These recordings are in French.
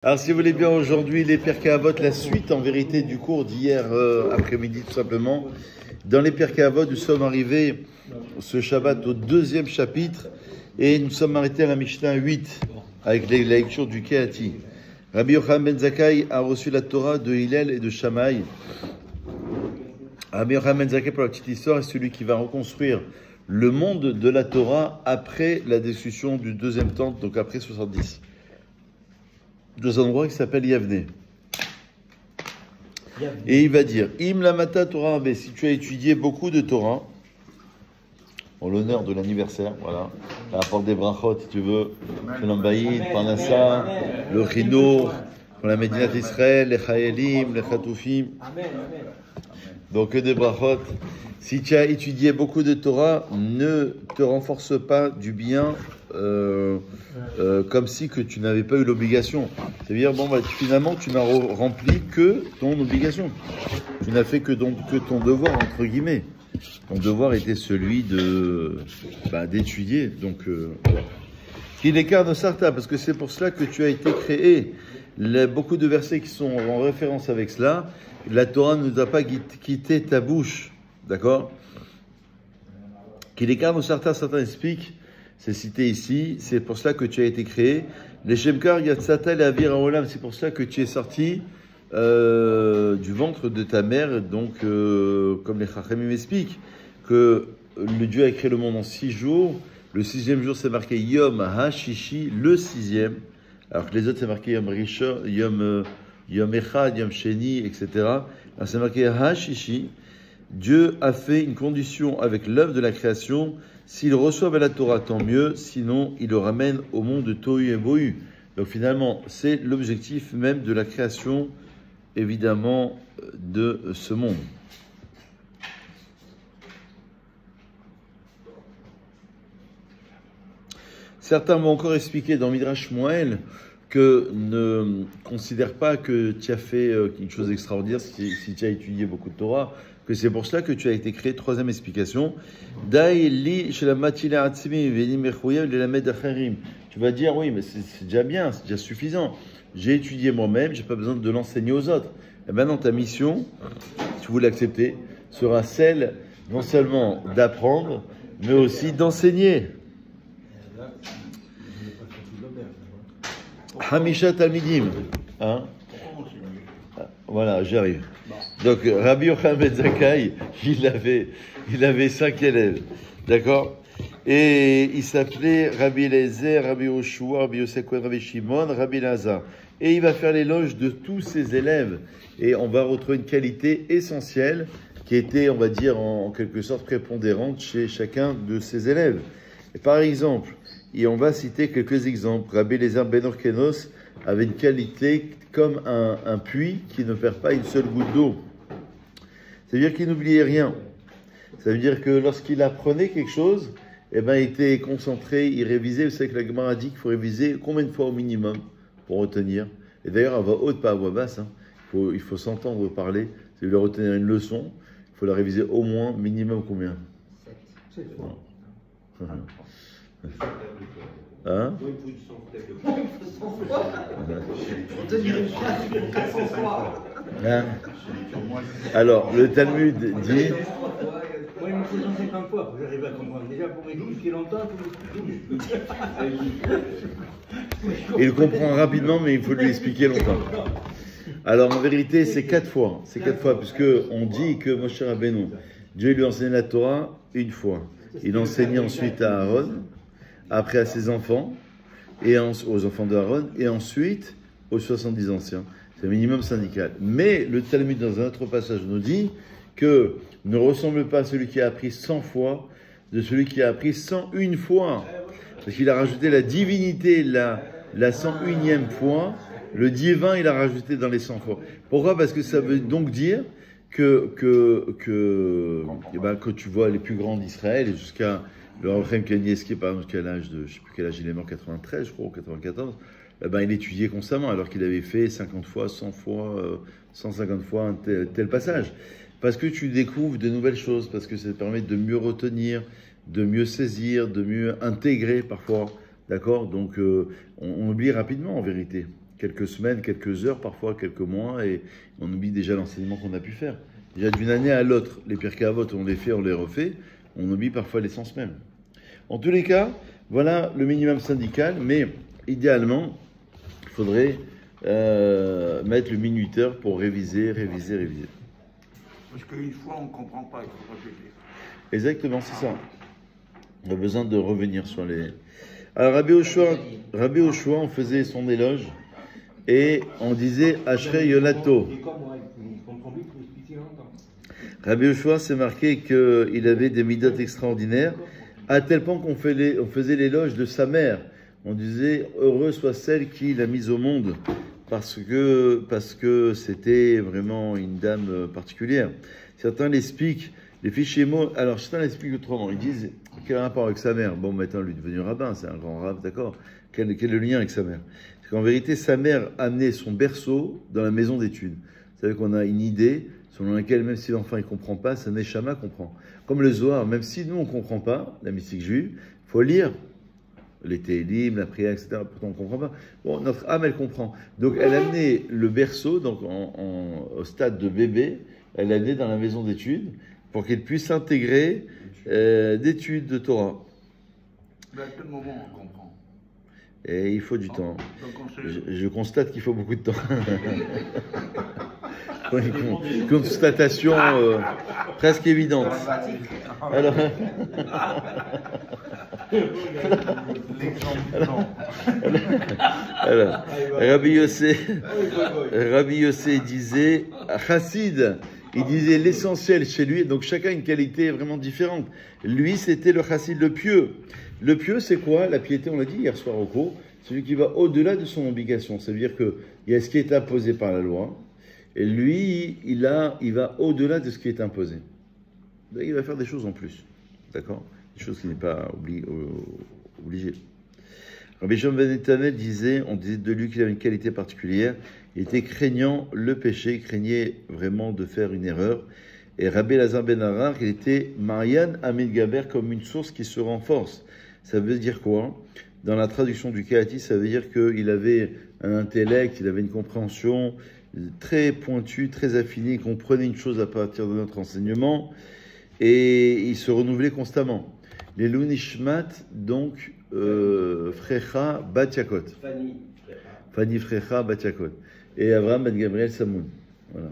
Alors, si vous voulez bien, aujourd'hui, les Pirkei Avot, la suite en vérité du cours d'hier après-midi, tout simplement. Dans les Pirkei Avot, nous sommes arrivés ce Shabbat au deuxième chapitre et nous sommes arrêtés à la Mishnah 8 avec la lecture du Kehati. Rabbi Yochanan ben Zakkai a reçu la Torah de Hillel et de Shammai. Rabbi Yochanan ben Zakkai, pour la petite histoire, est celui qui va reconstruire le monde de la Torah après la destruction du deuxième temple, donc après 70. Deux endroits qui s'appellent Yavne. Et il va dire, Im lamata Torah Rabbe, si tu as étudié beaucoup de Torah, en l'honneur de l'anniversaire, voilà, la porte des brachot, si tu veux, Shalom Bayit, Parnassa, le Chinour, pour la Médina d'Israël, les Chayelim, les Chatoufim. Donc, des brachot. Si tu as étudié beaucoup de Torah, ne te renforce pas du bien comme si que tu n'avais pas eu l'obligation. C'est-à-dire, bon, bah, finalement, tu n'as rempli que ton obligation. Tu n'as fait que ton devoir, entre guillemets. Ton devoir était celui d'étudier. Donc, qu'il écarte de Sarta, parce que c'est pour cela que tu as été créé. Beaucoup de versets qui sont en référence avec cela, la Torah ne doit pas quitter ta bouche. D'accord? Qu'il écarte de Sarta, certains expliquent, c'est cité ici, c'est pour cela que tu as été créé. Les Shemkar Yatsata et Avir Olam, c'est pour cela que tu es sorti du ventre de ta mère. Donc, comme les Chachamim expliquent, que le Dieu a créé le monde en 6 jours. Le 6e jour, c'est marqué Yom HaShishi, le 6e. Alors que les autres, c'est marqué Yom Rishon, Yom Echad, Yom Sheni, etc. Alors, c'est marqué HaShishi. Dieu a fait une condition avec l'œuvre de la création. S'il reçoit la Torah, tant mieux. Sinon, il le ramène au monde de Tohu et Bohu. Donc finalement, c'est l'objectif même de la création, évidemment, de ce monde. Certains vont encore expliquer dans Midrash Moël que ne considère pas que tu as fait quelque chose d'extraordinaire si tu as étudié beaucoup de Torah, que c'est pour cela que tu as été créé. Troisième explication. Tu vas dire, oui, mais c'est déjà bien, c'est déjà suffisant. J'ai étudié moi-même, j'ai pas besoin de l'enseigner aux autres. Et maintenant, ta mission, si vous l'acceptez, sera celle non seulement d'apprendre, mais aussi d'enseigner. Hamisha Talmidim. Hein? Voilà, j'arrive. Donc, Rabbi Yochanan ben Zakkai, il avait 5 élèves. D'accord? Et il s'appelait Rabbi Eliezer, Rabbi Yoshua, Rabbi Yosef Cohen, Rabbi Shimon, Rabbi Elazar. Et il va faire l'éloge de tous ses élèves. Et on va retrouver une qualité essentielle qui était, on va dire, en quelque sorte prépondérante chez chacun de ses élèves. Et par exemple, et on va citer quelques exemples. Rabbi Eliezer ben Orkenos avait une qualité comme un puits qui ne perd pas une seule goutte d'eau. C'est-à-dire qu'il n'oubliait rien. Ça veut dire que lorsqu'il apprenait quelque chose, eh ben, il était concentré, il révisait. Vous savez que la Gemara dit qu'il faut réviser combien de fois au minimum pour retenir. Et d'ailleurs, à voix haute, pas à voix basse. Hein. Il faut s'entendre parler. Si vous voulez retenir une leçon, il faut la réviser au moins, minimum combien? 7 fois. Hein? Hein? Alors, le Talmud dit... Oui, il faut 150 fois pour j'arrive à comprendre. Déjà, pour expliquer longtemps, il faut Il comprend rapidement, mais il faut lui expliquer longtemps. Alors, en vérité, c'est 4 fois. C'est 4 fois, puisque on dit que Moshe Rabbeinu, Dieu lui enseignait la Torah une fois. Il enseignait ensuite à Aaron, après à ses enfants, et aux enfants d'Aaron, et ensuite aux 70 anciens. C'est un minimum syndical. Mais le Talmud, dans un autre passage, nous dit que ne ressemble pas à celui qui a appris 100 fois de celui qui a appris 101 fois. Parce qu'il a rajouté la divinité, la 101e fois, le divin, il a rajouté dans les 100 fois. Pourquoi? Parce que ça veut donc dire que tu vois les plus grands d'Israël, et jusqu'à le Raphaël Kanievski, par exemple, jusqu'à l'âge de, je ne sais plus quel âge il est mort, 93, je crois, ou 94, il étudiait constamment, alors qu'il avait fait 50 fois, 100 fois, 150 fois un tel passage. Parce que tu découvres de nouvelles choses, parce que ça te permet de mieux retenir, de mieux saisir, de mieux intégrer parfois. D'accord? Donc, on oublie rapidement, en vérité. quelques semaines, quelques heures, parfois quelques mois, et on oublie déjà l'enseignement qu'on a pu faire. Déjà d'une année à l'autre, les Pirkei Avot, on les fait, on les refait, on oublie parfois l'essence même. En tous les cas, voilà le minimum syndical, mais idéalement, il faudrait mettre le minuteur pour réviser. Parce qu'une fois, on ne comprend pas, il faut répéter. Exactement, c'est ça. On a besoin de revenir sur les... Alors, Rabbi Oshua, on faisait son éloge et on disait Ashrei Yonato. Rabbi Oshua, c'est marqué qu'il avait des midotes extraordinaires, à tel point qu'on faisait l'éloge de sa mère. On disait heureux soit celle qui l'a mise au monde, parce que c'était vraiment une dame particulière. Certains l'expliquent, les fichiers mots, alors certains l'expliquent autrement. Ils disent quel rapport avec sa mère. Bon, maintenant, lui est devenu rabbin, c'est un grand rabbin, d'accord. Quel est le lien avec sa mère? C'est qu'en vérité, sa mère amenait son berceau dans la maison d'études. Vous savez qu'on a une idée selon laquelle, même si l'enfant ne comprend pas, sa neshama comprend. Comme le Zohar, même si nous, on ne comprend pas, la mystique juive, il faut lire les télim, la prière, etc. Pourtant, on ne comprend pas. Bon, notre âme, elle comprend. Donc, elle amenait le berceau, donc au stade de bébé, elle l'amenait dans la maison d'études pour qu'il puisse intégrer d'études de Torah. Mais à quel moment on comprend? Et il faut du temps. Je constate qu'il faut beaucoup de temps. Une constatation presque évidente. Alors, Rabbi Yossé disait, Chassid, il disait l'essentiel chez lui, donc chacun a une qualité vraiment différente. Lui, c'était le chassid, le pieux. Le pieux, c'est quoi? La piété, on l'a dit hier soir au cours, celui qui va au-delà de son obligation. Ça veut dire qu'il y a ce qui est imposé par la loi, et lui, il va au-delà de ce qui est imposé. Donc, il va faire des choses en plus, d'accord? Des choses qui n'est pas obligé. Rabbi Shimon ben Netanel disait, on disait de lui qu'il avait une qualité particulière, il était craignant le péché, il craignait vraiment de faire une erreur. Et Rabbi Elazar ben Arar, il était Marian Amid Gaber, comme une source qui se renforce. Ça veut dire quoi? Dans la traduction du Kéati, ça veut dire qu'il avait un intellect, il avait une compréhension très pointue, très affinée, il comprenait une chose à partir de notre enseignement, et il se renouvelait constamment. Les Lunishmat, donc, Frecha Bat Yakot. Fanny Frecha Bat Yakot. Et Avraham Ben Gabriel Samoun. Voilà.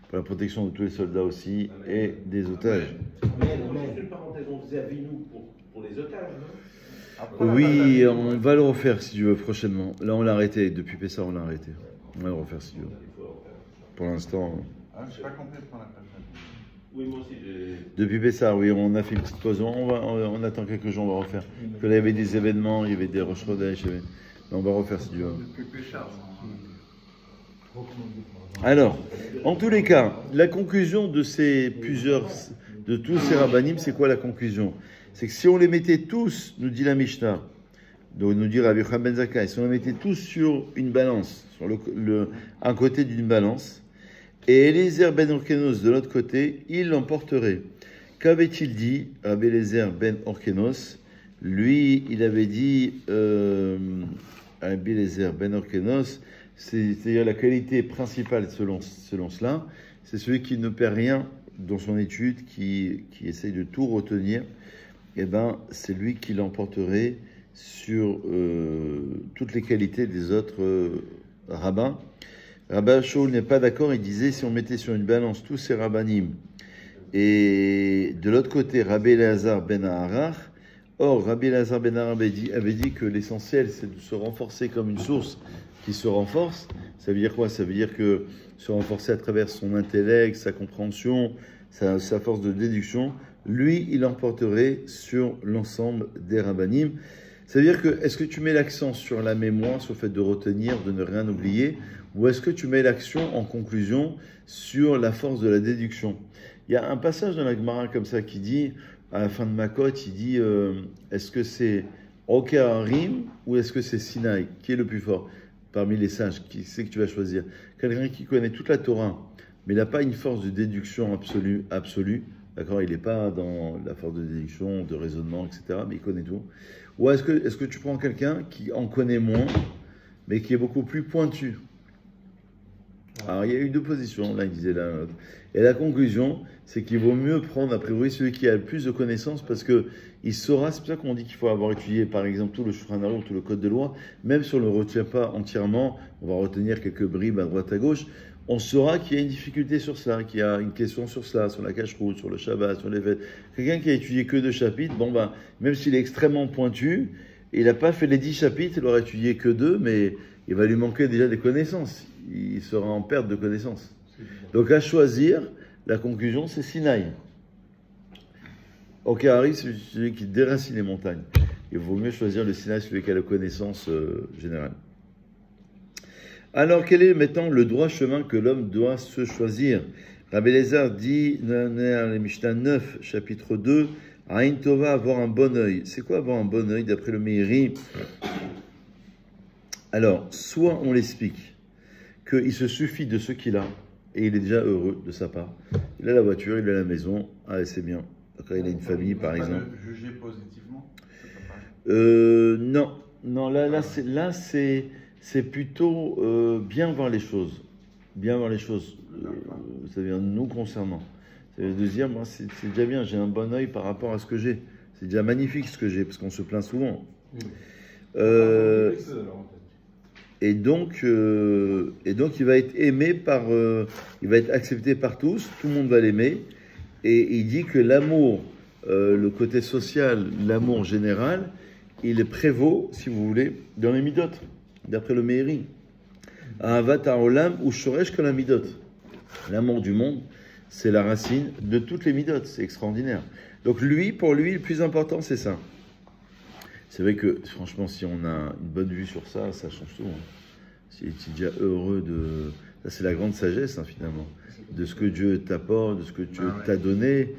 Pour la protection de tous les soldats aussi et des otages. Une parenthèse, on faisait Avinu pour les otages, non? Oui, on va le refaire si tu veux prochainement. Là, on l'a arrêté. Depuis Pessah, on l'a arrêté. On va le refaire si tu veux. Pour l'instant. Ah, je n'ai pas compris ce qu'on appelle ça. Oui, moi aussi, Depuis Pessah, oui, on a fait une petite pause. On attend quelques jours, on va refaire. Parce que là, il y avait des événements, il y avait des Rosh Chodesh. On va refaire si tu veux. Depuis Péchard. Alors, en tous les cas, la conclusion de tous ces rabbanim, c'est quoi la conclusion? C'est que si on les mettait tous, nous dit la Mishnah, donc nous dit Rabbi Yochanan ben Zakkai, si on les mettait tous sur une balance, sur un côté d'une balance, et Eliezer ben Orkenos de l'autre côté, il l'emporterait. Qu'avait-il dit, Rabbi Eliezer ben Orkenos? Lui, il avait dit, Rabbi Eliezer ben Orkenos, c'est-à-dire la qualité principale selon cela, c'est celui qui ne perd rien dans son étude, qui essaye de tout retenir, et ben c'est lui qui l'emporterait sur toutes les qualités des autres rabbins. Rabbi Shaul n'est pas d'accord, il disait si on mettait sur une balance tous ces rabbanim, et de l'autre côté Rabbi Elazar ben Aharar, or Rabbi Elazar ben Aharar avait dit que l'essentiel c'est de se renforcer comme une source qui se renforce. Ça veut dire quoi? Ça veut dire que se renforcer à travers son intellect, sa compréhension, sa force de déduction, lui, il emporterait sur l'ensemble des rabbanim. Ça veut dire que, est-ce que tu mets l'accent sur la mémoire, sur le fait de retenir, de ne rien oublier, ou est-ce que tu mets l'accent en conclusion sur la force de la déduction? Il y a un passage dans la Gemara comme ça qui dit, à la fin de Makot, il dit, est-ce que c'est Roker Harim ou est-ce que c'est Sinaï? Qui est le plus fort parmi les sages? Qui c'est que tu vas choisir? Quelqu'un qui connaît toute la Torah, mais il n'a pas une force de déduction absolue, d'accord? Il n'est pas dans la force de déduction, de raisonnement, etc., mais il connaît tout. Ou est-ce que tu prends quelqu'un qui en connaît moins, mais qui est beaucoup plus pointu. Alors il y a eu deux positions, l'un disait l'un l'autre. Et la conclusion, c'est qu'il vaut mieux prendre a priori celui qui a le plus de connaissances parce que il saura, c'est pour ça qu'on dit qu'il faut avoir étudié par exemple tout le Shulchan Aruch, tout le code de loi, même si on ne le retient pas entièrement, on va retenir quelques bribes à droite à gauche, on saura qu'il y a une difficulté sur cela, qu'il y a une question sur cela, sur la cache-route, sur le Shabbat, sur les fêtes. Quelqu'un qui a étudié que 2 chapitres, bon ben, même s'il est extrêmement pointu, il n'a pas fait les 10 chapitres, il aura étudié que 2, mais il va lui manquer déjà des connaissances. Il sera en perte de connaissances. Donc à choisir, la conclusion c'est Sinaï. Okahari, c'est celui qui déracine les montagnes. Il vaut mieux choisir le Sinaï, celui qui a la connaissance générale. Alors quel est maintenant le droit chemin que l'homme doit se choisir? Rabbi Eliezer dit, dans Mishnah 9, chapitre 2, Aïn Tova, avoir un bon œil. C'est quoi avoir un bon œil d'après le Meiri? Alors, soit on l'explique qu'il se suffit de ce qu'il a, et il est déjà heureux de sa part. Il a la voiture, il a la maison, ah c'est bien. Après, il a une famille, par exemple. Juger positivement? Non, là c'est plutôt bien voir les choses. Bien voir les choses. C'est-à-dire nous concernant. C'est de dire, moi, c'est déjà bien, j'ai un bon œil par rapport à ce que j'ai. C'est déjà magnifique ce que j'ai, parce qu'on se plaint souvent. Et donc, il va être aimé par, il va être accepté par tous, tout le monde va l'aimer. Et il dit que l'amour, le côté social, l'amour général, il prévaut, si vous voulez, dans les midotes, d'après le Meiri. Ahavat ha'olam ou shoresh kol hamidot. L'amour du monde, c'est la racine de toutes les midotes, c'est extraordinaire. Donc pour lui, le plus important, c'est ça. C'est vrai que, franchement, si on a une bonne vue sur ça, ça change tout. Si tu es déjà heureux de... Ça, c'est la grande sagesse, finalement. De ce que Dieu t'apporte, de ce que Dieu t'a donné.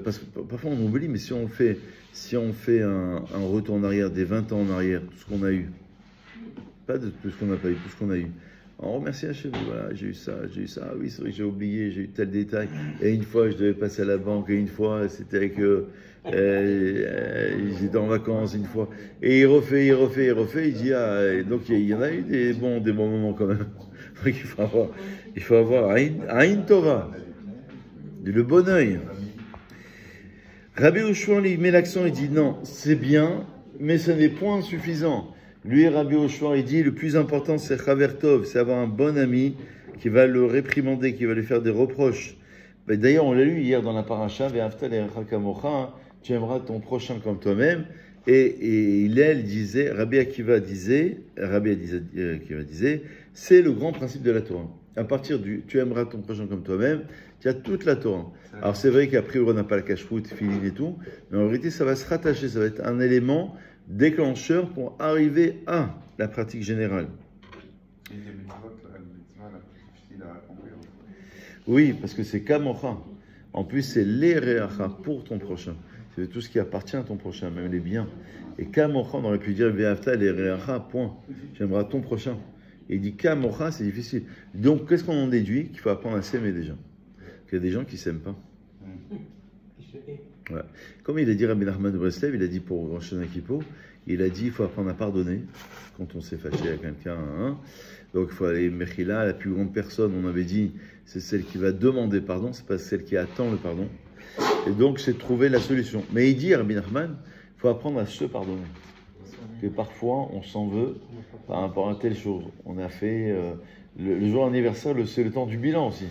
Parce que parfois, on oublie, mais si on fait un retour en arrière, des 20 ans en arrière, tout ce qu'on a eu, pas de tout ce qu'on n'a pas eu, tout ce qu'on a eu, on remercie Hachem, voilà, j'ai eu ça, oui, c'est vrai que j'ai oublié, j'ai eu tel détail, et une fois je devais passer à la banque, et une fois c'était avec j'étais en vacances, une fois, et il refait, il dit, donc il y en a eu des bons moments quand même. Donc il faut avoir Aïn Tova, le bon œil. Rabbi Yoshua, il met l'accent, il dit non, c'est bien, mais ce n'est point suffisant. Lui, Rabbi Yoshua, il dit le plus important c'est Chaver Tov, c'est avoir un bon ami qui va le réprimander, qui va lui faire des reproches. D'ailleurs, on l'a lu hier dans la paracha, Ve'afta le'recha kamocha, tu aimeras ton prochain comme toi-même. Et Hillel disait, Rabbi Akiva disait, c'est le grand principe de la Torah. À partir du tu aimeras ton prochain comme toi-même, tu as toute la Torah. Alors c'est vrai qu'après on n'a pas le cache-route, filin et tout, mais en réalité ça va se rattacher, ça va être un élément déclencheur pour arriver à la pratique générale. Oui, parce que c'est kamocha. En plus c'est l'ereacha pour ton prochain. C'est tout ce qui appartient à ton prochain, même les biens. Et kamocha, on aurait pu dire ve'afta l'ereacha, point. J'aimerais ton prochain. Et il dit kamocha, c'est difficile. Donc qu'est-ce qu'on en déduit? Qu'il faut apprendre à s'aimer déjà. Qu'il y a des gens qui ne s'aiment pas. Ouais. Comme il a dit Rabbi Nachman de Breslev, il a dit pour Rosh Hashanah Kippour, il a dit il faut apprendre à pardonner quand on s'est fâché avec quelqu'un. Donc il faut aller Mechila, la plus grande personne, on avait dit, c'est celle qui va demander pardon, c'est pas celle qui attend le pardon. Et donc c'est de trouver la solution. Mais il dit Rabbi Nachman, il faut apprendre à se pardonner. Que parfois on s'en veut par rapport à telle chose. On a fait le jour anniversaire, c'est le temps du bilan aussi.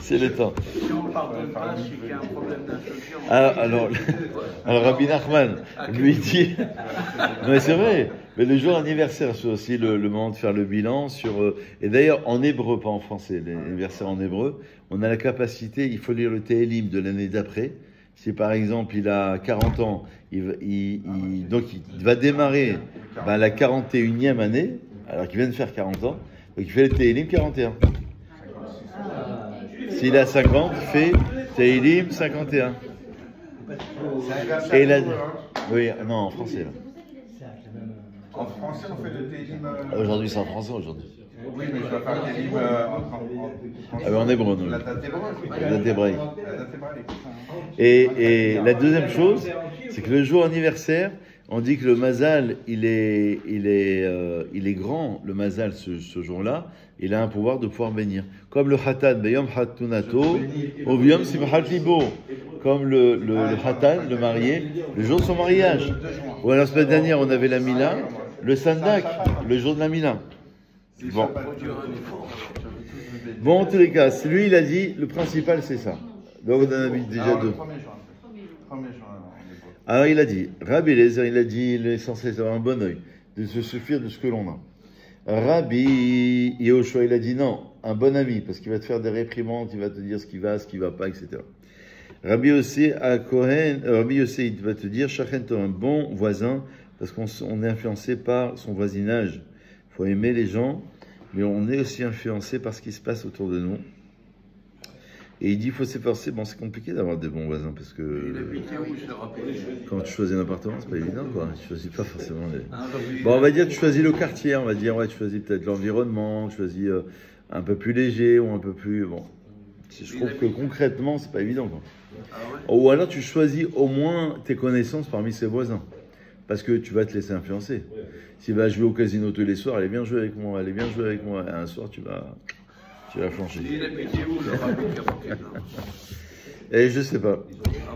C'est le temps. Si on pardonne pas, c'est qu'il y a un problème d'instruction. Alors Rabbi Nachman lui dit, mais c'est vrai, mais le jour anniversaire, c'est aussi le moment de faire le bilan sur. Et d'ailleurs en hébreu, pas en français, l'anniversaire en hébreu, on a la capacité, il faut lire le Télim de l'année d'après. Si par exemple il a 40 ans, donc il va démarrer la 41e année, alors qu'il vient de faire 40 ans, donc il fait le Télim 41. S'il a 50, il fait Télim 51. Et là, oui, non, en français. Là. En français, on fait le Télim. Aujourd'hui, c'est en français aujourd'hui. Oui, mais je dois faire des livres Ah ben en hébreu, nous. La date hébreu. La date hébraïque. La date hébraïque. Et la deuxième chose, c'est que le jour anniversaire, on dit que le mazal, il est grand, le mazal, ce jour-là. Il a un pouvoir de pouvoir bénir. Comme le hatan, beyom hatunato, ou beyom simchat libo. Comme le hatan, le marié, le jour de son mariage. Ou alors, la semaine dernière, on avait la Mila, le sandak, le jour de la Mila. Bon. Bon, en tous les cas, lui, il a dit, le principal, c'est ça. Donc, on en a mis déjà deux. Le 1er juin. 1er juin. Alors, il a dit, Rabbi Eliezer, il a dit, il est censé avoir un bon oeil, de se suffire de ce que l'on a. Rabbi Yehoshua, il a dit non, un bon ami, parce qu'il va te faire des réprimandes, il va te dire ce qui va pas, etc. Rabbi Yossé à Kohen, Rabbi Yossé, il va te dire, chacun est un bon voisin, parce qu'on est influencé par son voisinage. Il faut aimer les gens, mais on est aussi influencé par ce qui se passe autour de nous. Et il dit, il faut s'efforcer. Bon, c'est compliqué d'avoir des bons voisins, parce que quand tu choisis un appartement, c'est pas évident, quoi. Tu choisis pas forcément les... Bon, on va dire, tu choisis le quartier, on va dire, ouais, tu choisis peut-être l'environnement, tu choisis un peu plus léger ou un peu plus... Bon, je trouve que concrètement, c'est pas évident, quoi. Ou alors, tu choisis au moins tes connaissances parmi ses voisins, parce que tu vas te laisser influencer. S'il va jouer au casino tous les soirs, allez bien jouer avec moi, et un soir, tu vas flancher. Il habitait où, le rabbi qui a manqué, là? Et je sais pas.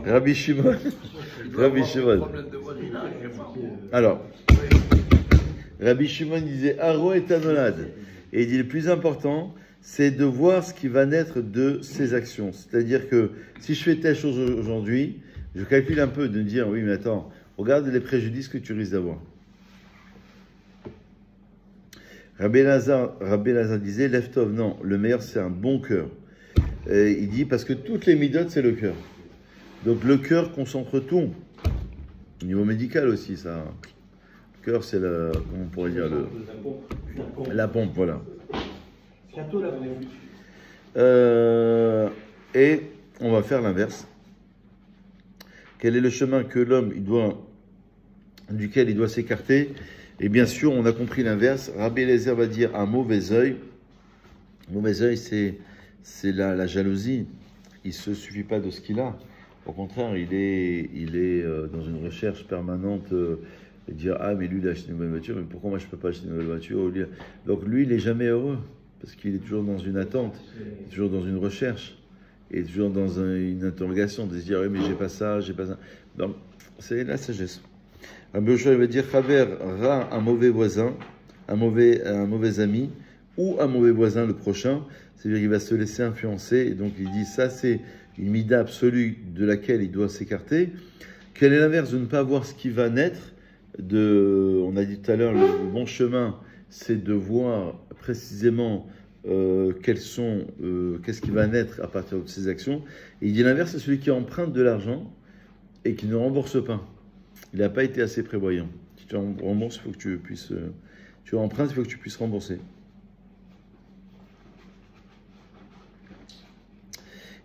Rabbi Shimon. Rabbi Shimon. Alors, Rabbi Shimon disait Aro et Tanolad. Et il dit le plus important, c'est de voir ce qui va naître de ses actions. C'est-à-dire que si je fais telle chose aujourd'hui, je calcule un peu de me dire oui, mais attends, regarde les préjudices que tu risques d'avoir. Rabbi Elazar disait Leftov, non, le meilleur c'est un bon cœur. Et il dit parce que toutes les midotes c'est le cœur. Donc le cœur concentre tout. Au niveau médical aussi, ça. Le cœur c'est le, comment on pourrait dire, la pompe, voilà. Et on va faire l'inverse. Quel est le chemin que l'homme duquel il doit s'écarter? Et bien sûr, on a compris l'inverse. Rabbi Eliezer va dire un mauvais œil. Mauvais œil, c'est la jalousie. Il ne se suffit pas de ce qu'il a. Au contraire, il est dans une recherche permanente de dire ah, mais lui, il a acheté une nouvelle voiture, mais pourquoi moi je ne peux pas acheter une nouvelle voiture? Donc lui, il n'est jamais heureux, parce qu'il est toujours dans une attente, il est toujours dans une recherche, et toujours dans une interrogation, de se dire oui, mais j'ai pas ça. Donc, c'est la sagesse. Rabbi Yoshua va dire Chaver Ra, un mauvais voisin, un mauvais ami, ou un mauvais voisin le prochain, c'est-à-dire qu'il va se laisser influencer, et donc il dit ça c'est une mida absolue de laquelle il doit s'écarter. Quel est l'inverse de ne pas voir ce qui va naître on a dit tout à l'heure, le bon chemin, c'est de voir précisément qu'est-ce qui va naître à partir de ses actions. Et il dit l'inverse, c'est celui qui emprunte de l'argent et qui ne rembourse pas. Il n'a pas été assez prévoyant. Si tu rembourses, il faut que tu puisses... tu empruntes, il faut que tu puisses rembourser.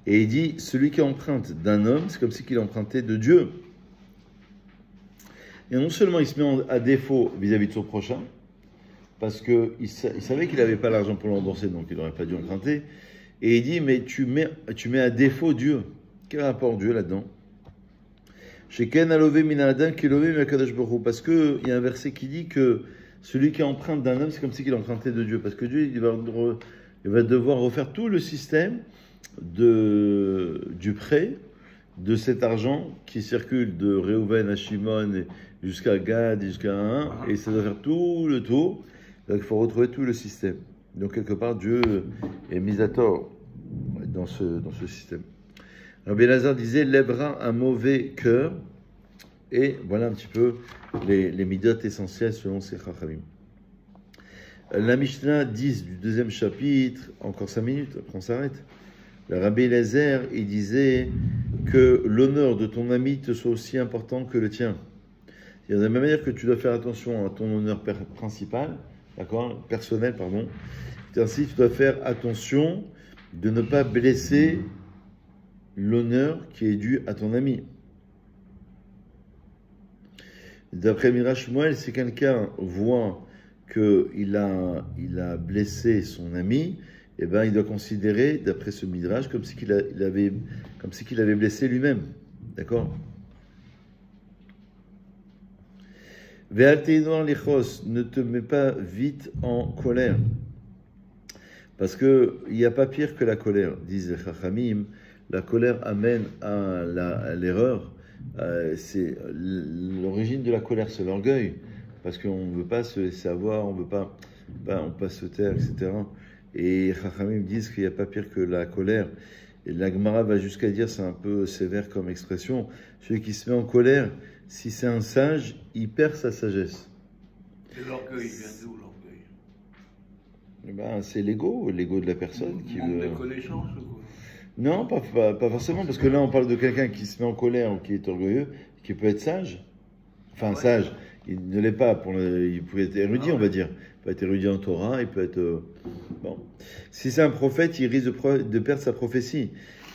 Et il dit, celui qui emprunte d'un homme, c'est comme si il empruntait de Dieu. Et non seulement il se met à défaut vis-à-vis de son prochain, parce qu'il savait qu'il n'avait pas l'argent pour le rembourser, donc il n'aurait pas dû emprunter. Et il dit, mais tu mets à défaut Dieu. Quel rapport Dieu là-dedans? Parce qu'il y a un verset qui dit que celui qui emprunte d'un homme, c'est comme si il empruntait de Dieu. Parce que Dieu, il va devoir refaire tout le système du prêt, de cet argent qui circule de Réhouven à Shimon jusqu'à Gad, jusqu'à un, et ça doit faire tout le tour. Donc il faut retrouver tout le système. Donc quelque part, Dieu est mis à tort dans ce système. Rabbi Elazar disait, lèvera un mauvais cœur, et voilà un petit peu les midotes essentielles selon ces chachamim. La Mishnah 10 du deuxième chapitre, encore 5 minutes, après on s'arrête. Le Rabbi Eliezer, il disait que l'honneur de ton ami te soit aussi important que le tien. C'est-à-dire, de la même manière que tu dois faire attention à ton honneur principal, d'accord, personnel, pardon, ainsi tu dois faire attention de ne pas blesser l'honneur qui est dû à ton ami. D'après Mirash Shmuel, si quelqu'un voit qu'il a blessé son ami, eh ben, il doit considérer, d'après ce midrash, comme si qu'il avait blessé lui-même. D'accord? Ve'alteinoar lichos, ne te mets pas vite en colère. Parce qu'il n'y a pas pire que la colère, disent les Chachamim. La colère amène à l'erreur. C'est l'origine de la colère, c'est l'orgueil. Parce qu'on ne veut pas se laisser avoir, on ne veut pas se taire, etc. Et Chachamim disent qu'il n'y a pas pire que la colère. Et la Gemara va jusqu'à dire, c'est un peu sévère comme expression, celui qui se met en colère, si c'est un sage, il perd sa sagesse. Et l'orgueil vient d'où, l'orgueil? Eh ben, c'est l'ego de la personne qui Manque veut... de connaissance ou quoi? Non, pas forcément, parce que là on parle de quelqu'un qui se met en colère ou qui est orgueilleux, qui peut être sage. Enfin, Ouais. sage, il ne l'est pas, il peut être érudit, on va dire. Il peut être érudit en Torah, il peut être... bon. Si c'est un prophète, il risque de perdre sa prophétie.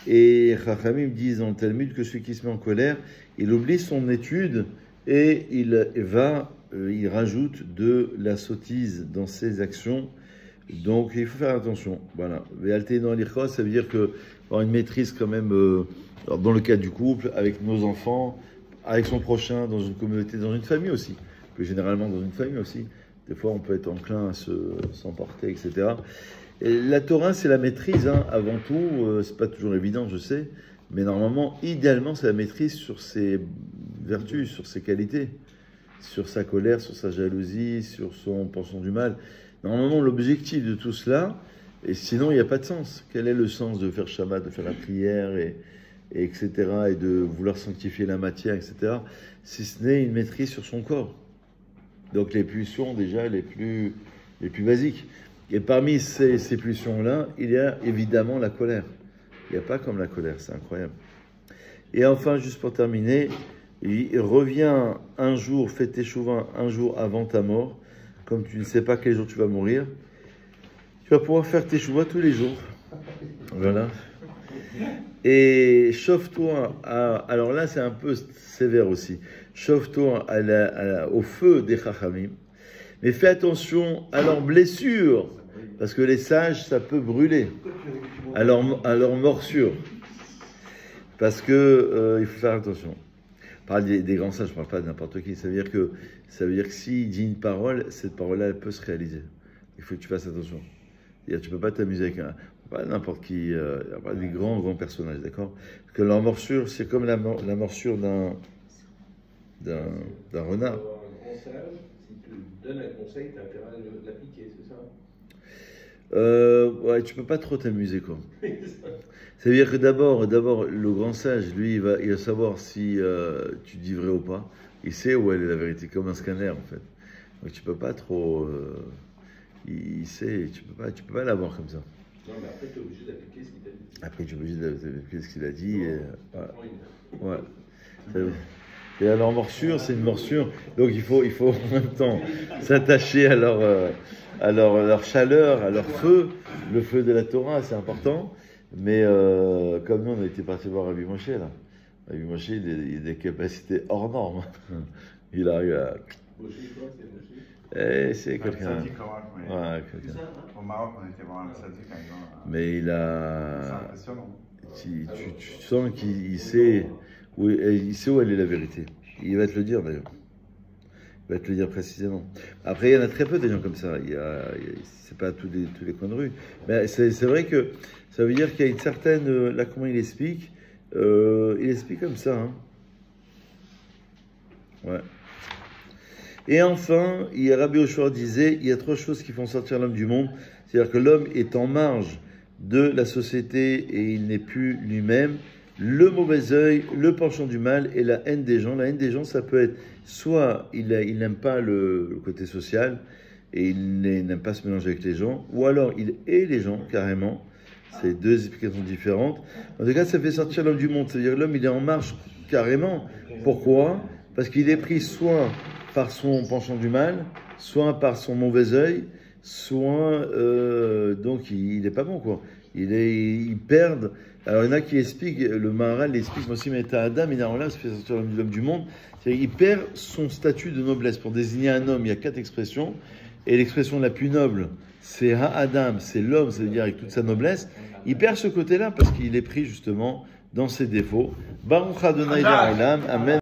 Et Chachamim disent dans le Talmud que celui qui se met en colère, il oublie son étude et il rajoute de la sottise dans ses actions. Donc il faut faire attention. Voilà. Ve'alteinoar lichos, ça veut dire que avoir une maîtrise quand même dans le cadre du couple, avec nos enfants, avec son prochain, dans une communauté, dans une famille aussi. Plus généralement dans une famille aussi. Des fois on peut être enclin à s'emporter, etc. Et la Torah, c'est la maîtrise, hein, avant tout. C'est pas toujours évident, je sais. Mais normalement, idéalement, c'est la maîtrise sur ses vertus, sur ses qualités, sur sa colère, sur sa jalousie, sur son penchant du mal. Normalement, l'objectif de tout cela, et sinon, il n'y a pas de sens. Quel est le sens de faire Shabbat, de faire la prière, etc., et de vouloir sanctifier la matière, etc., si ce n'est une maîtrise sur son corps. Donc, les pulsions, déjà, les plus basiques. Et parmi ces pulsions-là, il y a évidemment la colère. Il n'y a pas comme la colère, c'est incroyable. Et enfin, juste pour terminer, il revient un jour, fais tes chouvins un jour avant ta mort, comme tu ne sais pas quel jour tu vas mourir, tu vas pouvoir faire tes chouvins tous les jours. Voilà. Et chauffe-toi alors là c'est un peu sévère aussi, chauffe-toi au feu des Chachamim, mais fais attention à leurs blessures, parce que les sages, ça peut brûler, à leur morsure, parce que il faut faire attention. Je parle des grands sages, je ne parle pas de n'importe qui. Ça veut dire que s'il dit une parole, cette parole-là, elle peut se réaliser. Il faut que tu fasses attention. C'est-à-dire, tu ne peux pas t'amuser avec pas n'importe qui, pas des grands personnages, d'accord? Parce que leur morsure, c'est comme la morsure d'un renard. Pour un grand sage, si tu donnes un conseil, tu as intérêt à l'appliquer, c'est ça? Ouais, tu peux pas trop t'amuser, quoi. Ça veut dire que d'abord, le grand sage, lui, il va savoir si tu dis vrai ou pas. Il sait où elle est la vérité, comme un scanner, en fait. Donc tu peux pas trop... il sait, tu peux pas l'avoir comme ça. Non, mais après, tu es obligé d'appliquer ce qu'il t'a dit. Après, tu es obligé d'appliquer ce qu'il a dit. Et, Ouais. ouais. Et alors, morsure, c'est une morsure. Donc il faut en même temps s'attacher à leur chaleur, à leur feu. Le feu de la Torah, c'est important. Mais comme nous, on a été parti voir Rabbi Moshe, là. Rabbi Moshe, il a des capacités hors normes. Il arrive à... Moshe, quoi, c'est Moshe? C'est quelqu'un... Sadiq au Maroc, mais Ouais, quelqu'un. au Maroc, on était voir un Sadiq un grand. Mais il C'est a... impressionnant. Tu sens qu'il sait où elle est la vérité. Il va te le dire, d'ailleurs. Il va te le dire précisément. Après, il y en a très peu des gens comme ça. C'est pas tous les coins de rue. Mais c'est vrai que ça veut dire qu'il y a une certaine... Là, comment il explique comme ça. Hein. Ouais. Et enfin, Rabbi Yoshua disait, il y a trois choses qui font sortir l'homme du monde. C'est-à-dire que l'homme est en marge de la société et il n'est plus lui-même. Le mauvais œil, le penchant du mal et la haine des gens. La haine des gens, ça peut être soit il n'aime pas le côté social et il n'aime pas se mélanger avec les gens, ou alors il hait les gens carrément. C'est deux explications différentes. En tout cas, ça fait sortir l'homme du monde. C'est-à-dire que l'homme, il est en marche carrément. Pourquoi? Parce qu'il est pris soit par son penchant du mal, soit par son mauvais œil, soit donc il n'est pas bon, quoi. Il perd. Alors il y en a qui expliquent, le Maharal explique aussi, mais t'as Adam, il ça fait sortir l'homme du monde. Il perd son statut de noblesse. Pour désigner un homme, il y a 4 expressions. et l'expression la plus noble, c'est Ha-Adam, c'est l'homme, c'est-à-dire avec toute sa noblesse, il perd ce côté-là parce qu'il est pris justement dans ses défauts. Baruch Adonai La'olam, Amen.